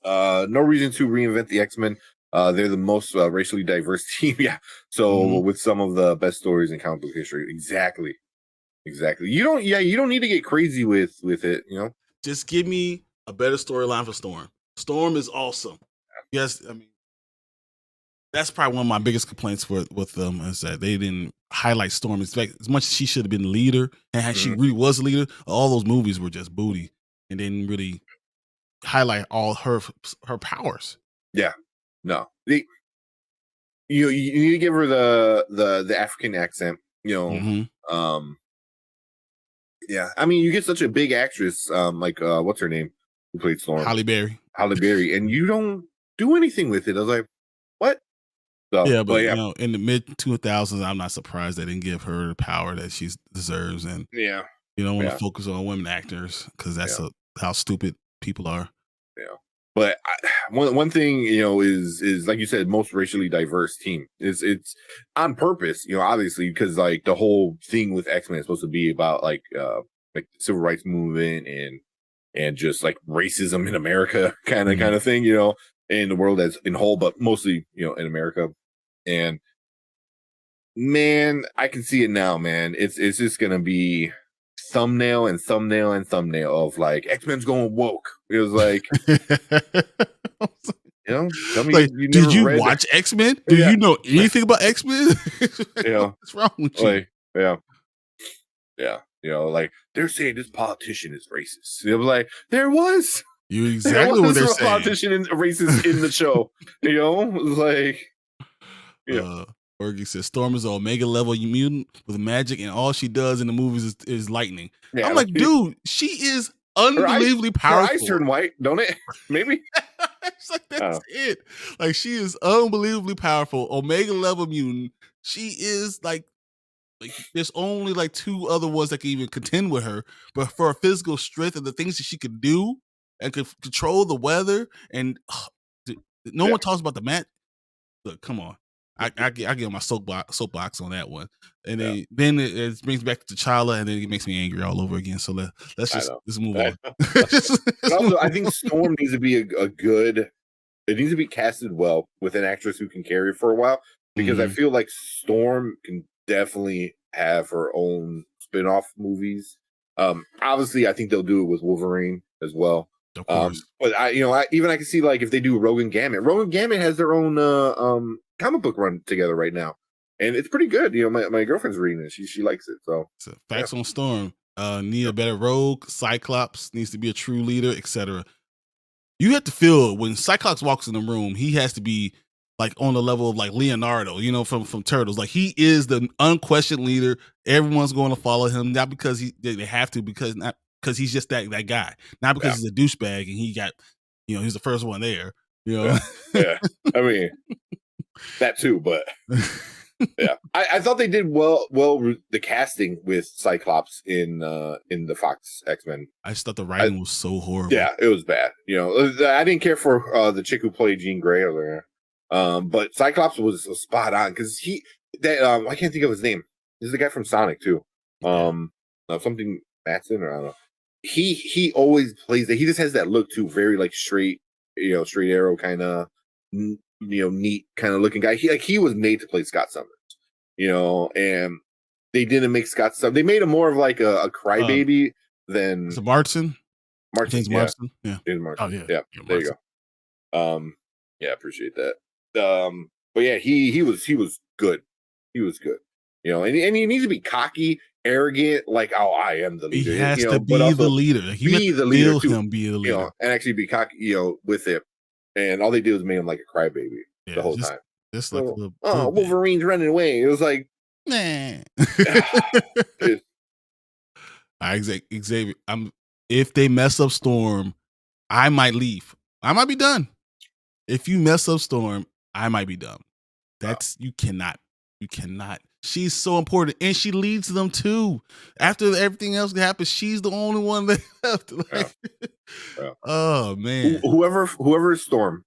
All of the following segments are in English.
No reason to reinvent the X-Men. They're the most racially diverse team. Yeah. So with some of the best stories in comic book history. Exactly. You don't need to get crazy with it, you know. Just give me a better storyline for Storm. Storm is awesome. Yes, I mean that's probably one of my biggest complaints with them is that they didn't highlight Storm as much as she should have been the leader, and she really was a leader. All those movies were just booty, and didn't really highlight all her powers. Yeah, no, you need to give her the African accent, you know. Yeah, I mean, you get such a big actress, like what's her name, who played Storm, Halle Berry, and you don't do anything with it. I was like, what? So, yeah, but you know, in the mid 2000s, I'm not surprised they didn't give her the power that she deserves, and you don't want to focus on women actors because that's how stupid people are. Yeah, but one thing, you know, is like you said, most racially diverse team. It's on purpose, you know, obviously, because like the whole thing with X-Men is supposed to be about like the civil rights movement and just like racism in America kind of thing, you know, in the world as in whole, but mostly, you know, in America. And man, I can see it now, man. It's just gonna be thumbnail and thumbnail and thumbnail of like X-Men's going woke. It was like, you know, tell me, like, did you read watch X-Men? Do you know anything about X-Men? You know, what's wrong with you? Like, yeah. You know, like they're saying this politician is racist. It was like there was. You exactly what they're saying. Politician and racist in the show. You know, it was like, Fergie says Storm is an Omega level mutant with magic, and all she does in the movies is lightning. Yeah, I'm like, dude, she is unbelievably powerful. Her eyes turn white, don't it? Maybe. It's like that's it. Like she is unbelievably powerful, Omega level mutant. She is like there's only like two other ones that can even contend with her, but for her physical strength and the things that she could do and could control the weather, and no one talks about the mat. Look, come on. I get my soapbox on that one, and then it brings back to T'Challa, and then it makes me angry all over again. So let's move on. But also, I think Storm needs to be a good. It needs to be casted well with an actress who can carry it for a while, because I feel like Storm can definitely have her own spin-off movies. Obviously, I think they'll do it with Wolverine as well. Of course. But I can see like if they do Rogue and Gambit. Rogue and Gambit has their own comic book run together right now, and it's pretty good. You know, my girlfriend's reading it. She likes it. So facts on Storm. Need a better Rogue. Cyclops needs to be a true leader, etc. You have to feel when Cyclops walks in the room, he has to be like on the level of like Leonardo, you know, from Turtles. Like he is the unquestioned leader. Everyone's going to follow him, not because they have to, because he's just that guy, not because he's a douchebag and he got, you know, he's the first one there. You know, I mean that too, but yeah, I thought they did well the casting with Cyclops in the Fox X-Men. I just thought the writing was so horrible. Yeah, it was bad. You know, I didn't care for the chick who played Jean Grey over there. But Cyclops was spot on because I can't think of his name. This is the guy from Sonic too. Something Matson, or I don't know. He always plays that. He just has that look too, very like straight, you know, straight arrow kind of, you know, neat kind of looking guy. He was made to play Scott Summers, you know, and they didn't make Scott Summers. They made him more of like a crybaby than Martin. James Marston. Yeah. James Marston. Oh yeah. Yeah. There you go. Yeah, appreciate that. But yeah, he was good. He was good. You know, and he needs to be cocky, arrogant, like, oh, I am the leader. He has to be the leader. Be the leader too. Him be the leader. You know, and actually be cocky, you know, with it. And all they do is make him like a crybaby the whole time. Just like Wolverine's running away. It was like, man. Xavier, if they mess up Storm, I might leave. I might be done. If you mess up Storm, I might be done. You cannot. She's so important, and she leads them too. After everything else that happens, she's the only one that left. Oh man! Whoever is Storm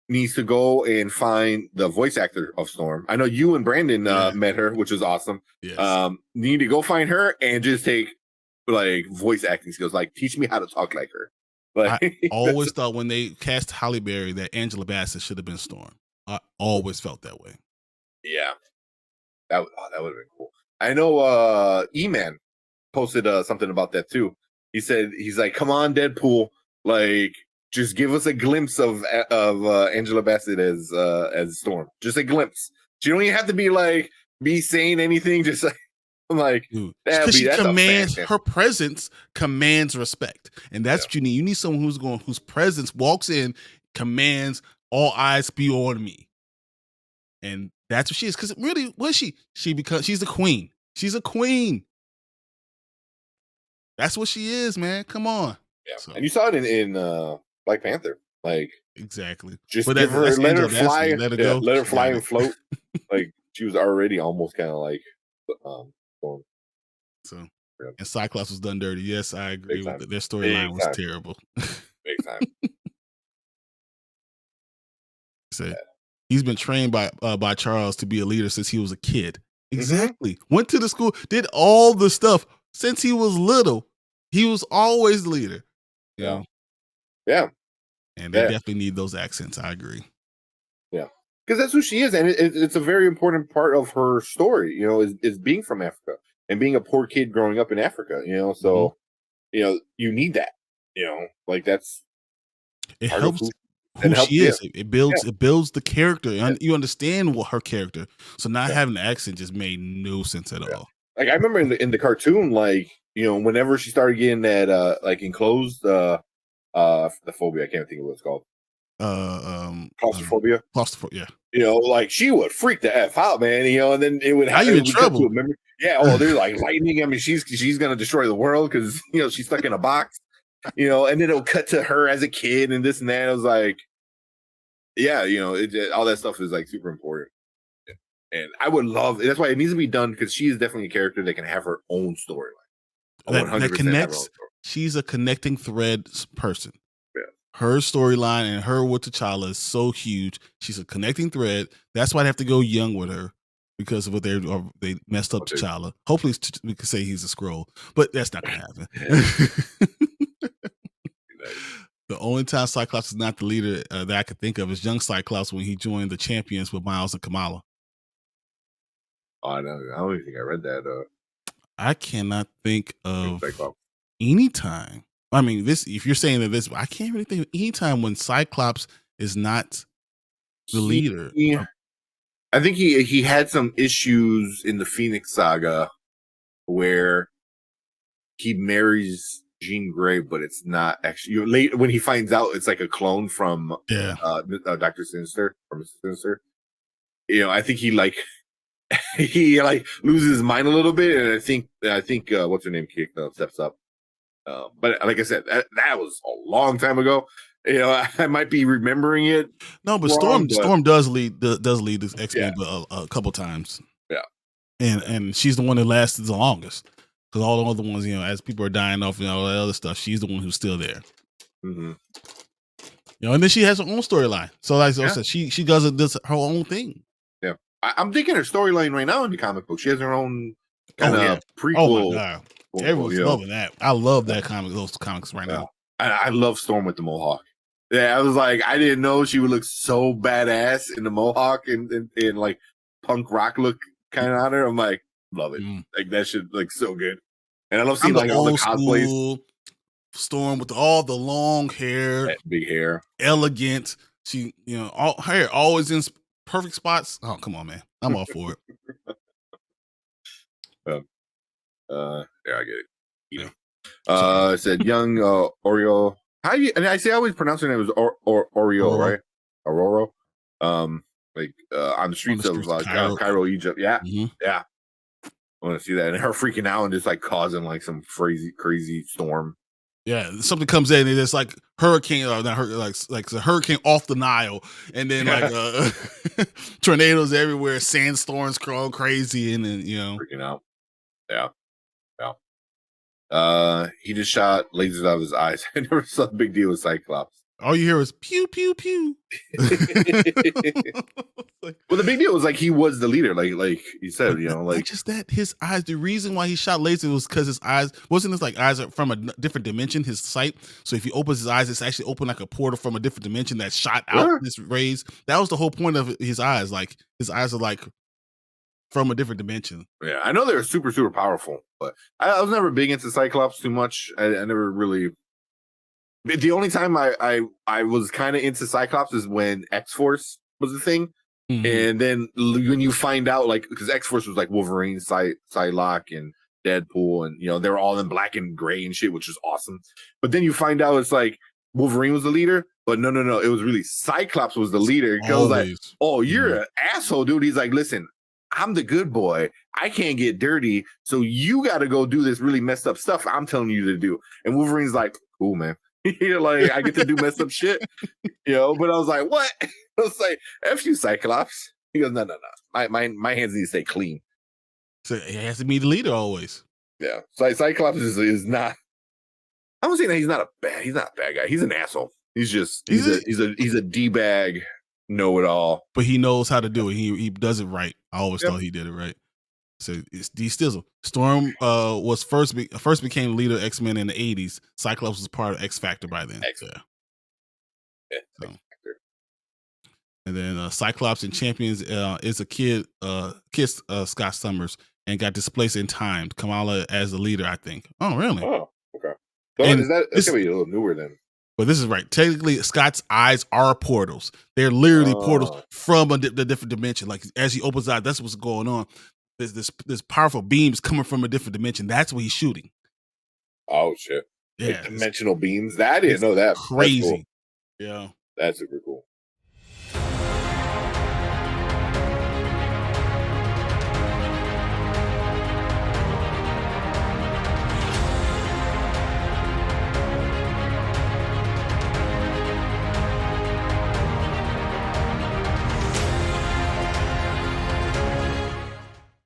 needs to go and find the voice actor of Storm. I know you and Brandon met her, which was awesome. Yes. You need to go find her and just take like voice acting skills. Like teach me how to talk like her. I Like, always thought when they cast Halle Berry that Angela Bassett should have been Storm. I always felt that way. yeah, that would have been cool. I know E-Man posted something about that too. He said he's like, "Come on, Deadpool, like just give us a glimpse of Angela Bassett as Storm, just a glimpse. She don't even have to be saying anything. Just like I'm like, Because she that's commands, a fan. her presence commands respect, and that's what you need. You need someone whose presence walks in, commands, all eyes be on me, and that's what she is. Because really, what is she? She's the queen. She's a queen. That's what she is, man. Come on. Yeah, So, and you saw it in Black Panther, like exactly. just But give her, that's let her Angela Bassett. fly, Let her go. let her She fly got and it. float. Like she was already almost kind of like Storm. So, Yeah. and Cyclops was done dirty. Yes, I agree Big with time. it. Their storyline was time. terrible. Big time. So, he's been trained by Charles to be a leader since he was a kid. Mm-hmm. Exactly. Went to the school, did all the stuff since he was little. He was always the leader. You know? Yeah. And they definitely need those accents. I agree. Yeah. Because that's who she is. And it's a very important part of her story, you know, is being from Africa and being a poor kid growing up in Africa, you know. So, you know, you need that, you know, like that's it part helps of who she is. Yeah. It builds the character. And you understand what her character. So not having the accent just made no sense at all. Like I remember in the cartoon, like, you know, whenever she started getting that like enclosed the phobia, I can't think of what it's called. Claustrophobia. Yeah. You know, like she would freak the F out, man. You know, and then it would Now you in trouble. Yeah. Oh, there's like lightning. I mean, she's gonna destroy the world because you know she's stuck in a box. You know, and then it'll cut to her as a kid and this and that. I was like, yeah, you know, all that stuff is like super important. And I would love. That's why it needs to be done because she is definitely a character that can have her own storyline. That connects. She's a connecting thread person. Yeah. Her storyline and her with T'Challa is so huge. She's a connecting thread. That's why I have to go young with her because of what they messed up T'Challa. Hopefully, we can say he's a Skrull, but that's not gonna happen. The only time Cyclops is not the leader that I could think of is young Cyclops when he joined the Champions with Miles and Kamala. Oh, I don't even think I read that. I cannot think of any time. I mean, if you're saying that I can't really think of any time when Cyclops is not the leader. I think he had some issues in the Phoenix Saga where he marries Jean Grey, but it's not actually. Late when he finds out it's like a clone from Dr. Sinister or Mr. Sinister. You know, I think he he loses his mind a little bit, and I think what's her name steps up. But like I said, that was a long time ago. You know, I might be remembering it. No, but Storm does lead this X-Men a couple times. Yeah, and she's the one that lasted the longest because all the other ones, you know, as people are dying off and all that other stuff, she's the one who's still there. Mm-hmm. You know, and then she has her own storyline. So like I said, she does her own thing. Yeah, I'm thinking her storyline right now in the comic book. She has her own kind of prequel. Oh my god. Everyone's loving that. I love that those comics right now. I love Storm with the Mohawk. Yeah, I was like, I didn't know she would look so badass in the Mohawk and like punk rock look kind of on her. I'm like, love it. Like that should look so good. And I love seeing like all the cosplays. Storm with all the long hair, that big hair, elegant. She, you know, all hair always in perfect spots. Oh, come on, man. I'm all for it. Yeah, I get it. Yeah. It said young Oreo. And I always pronounce her name as Oreo, right? Aurora. Like on the streets of Cairo, Egypt. Yeah. Mm-hmm. Yeah. I want to see that. And her freaking out and just like causing like some crazy storm. Yeah, something comes in and it's like hurricane, or not like a hurricane off the Nile, and then like tornadoes everywhere, sandstorms crawl crazy, and then you know freaking out. Yeah. He just shot lasers out of his eyes. I never saw a big deal with Cyclops. All you hear is pew pew pew. Well, the big deal was like he was the leader, like you said, you know, not like just that, his eyes. The reason why he shot laser was because his eyes wasn't this like eyes are from a different dimension. His sight. So if he opens his eyes, it's actually open like a portal from a different dimension that shot out yeah, this rays. That was the whole point of his eyes. Like his eyes are like from a different dimension. yeah. I know they were super super powerful, but I was never big into Cyclops too much. I never really. The only time I was kind of into Cyclops is when X Force was the thing. Mhm. And then when you find out, like, because X Force was like Wolverine, Psylocke, and Deadpool, and you know they're all in black and gray and shit, which is awesome. But then you find out it's like Wolverine was the leader, but no, it was really Cyclops was the leader. I was like, Always. oh, you're an asshole, dude. He's like, listen, I'm the good boy. I can't get dirty, so you got to go do this really messed up stuff I'm telling you to do. And Wolverine's like, cool, man. You're like, I get to do messed up shit, you know. But I was like, what? I was like, F you, Cyclops. He goes, no. My hands need to stay clean. So he has to be the leader always. Yeah. Cyclops is not. I don't say that he's not a bad guy. He's an asshole. He's just he's a D-bag know-it-all. But he knows how to do it. He does it right. I always Yep. thought he did it right. So it's D Stizzle. Strom was first became leader of X-Men in the 80s. Cyclops was part of X Factor by then. Yeah. So. And then Cyclops in Champions is a kid kissed Scott Summers and got displaced in time. Kamala as the leader, I think. Oh, really? Oh, okay. So And that's gonna be a little newer then. But this is right. Technically, Scott's eyes are portals. They're literally portals from the different dimension. Like as he opens eyes, that's what's going on. There's this powerful beams coming from a different dimension. That's what he's shooting. Oh shit! Yeah, like dimensional beams. I didn't know that. Crazy. That's cool. Yeah, that's super cool.